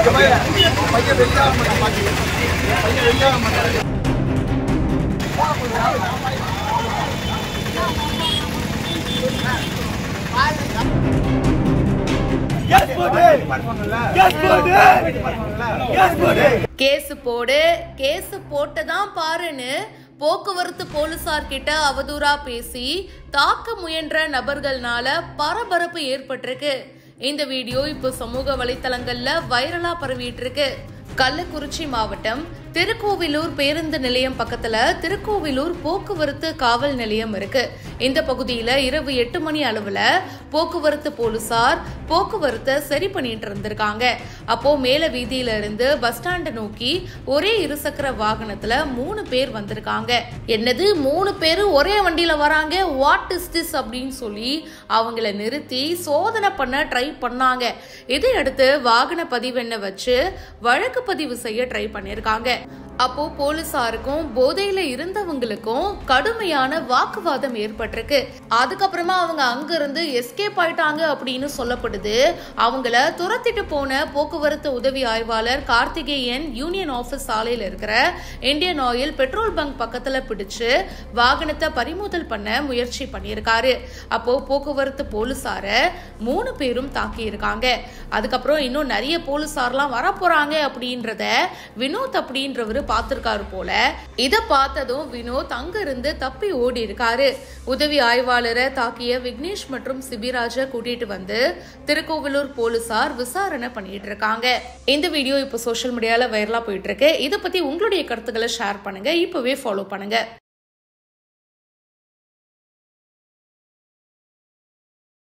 Case போடு case போட்டதான் பாருன்னு போக்குவரத்து போலீசார் கிட்ட அவதூறா பேசி தாக்க முயன்ற நபர்கள்னால பரபரப்பு ஏற்பட்டிருக்கு. இந்த வீடியோ இப்போ சமூக வலைத்தளங்கள்ல வைரலா பரவிட்டு இருக்கு. கள்ளக்குறிச்சி மாவட்டம் திருக்கோவிலூர் பேருந்து நிலையம் பக்கத்துல திருக்கோவிலூர் போக்குவரத்து காவல் நிலையம் இருக்கு. இந்த பகுதியில இரவு 8 மணி அளவுல போக்குவரத்து போலீசார் போக்குவரத்தை சரி பண்ணிட்டு இருந்திருக்காங்க. அப்போ மேல வீதியில இருந்து பஸ் ஸ்டாண்ட் நோக்கி ஒரே இருசக்கர வாகனத்துல 3 பேர் வந்திருக்காங்க. என்னது 3 பேரு ஒரே வண்டியில வராங்க, வாட் இஸ் திஸ் அப்படின்னு சொல்லி அவங்கள நிறுத்தி சோதனை பண்ண ட்ரை பண்ணாங்க. இதையடுத்து வாகன பதிவெண்ணை வச்சு வழக்கு பதிவு செய்ய ட்ரை பண்ணிருக்காங்க. அப்போ போலீசாருக்கும் போதையில இருந்தவங்களுக்கும் கடுமையான வாக்குவாதம் ஏற்பட்டிருக்கு. அதுக்கப்புறமா அவங்க அங்கிருந்து எஸ்கேப் ஆயிட்டாங்க அப்படின்னு சொல்லப்படுது. அவங்கள துரத்திட்டு போன போக்குவரத்து உதவி ஆய்வாளர் கார்த்திகேயன் யூனியன் ஆபீஸ் சாலையில இருக்கிற இந்தியன் ஆயில் பெட்ரோல் பங்க் பக்கத்துல பிடிச்சு வாகனத்தை பறிமுதல் பண்ண முயற்சி பண்ணியிருக்காரு. அப்போ போக்குவரத்து போலீசார 3 பேரும் தாக்கி இருக்காங்க. அதுக்கப்புறம் இன்னும் நிறைய போலீசார்லாம் வரப்போறாங்க அப்படின்றத வினோத் அப்படின்றவரு பார்த்திருக்காரு போல. இத பார்த்ததும் வினோத் அங்க இருந்து தப்பி ஓடி இருக்காரு. உதவி ஆய்வாளரை தாக்கிய விக்னேஷ் மற்றும் சிபிராஜ கூட்டிட்டு வந்து திருக்கோவிலூர் போலீசார் விசாரணை பண்ணிட்டு இருக்காங்க. இந்த வீடியோ இப்போ சோஷியல் மீடியால வைரலா போயிட்டு இருக்கு. இத பத்தி உங்களுடைய கருத்துக்களை ஷேர் பண்ணுங்க. இப்பவே ஃபாலோ பண்ணுங்க.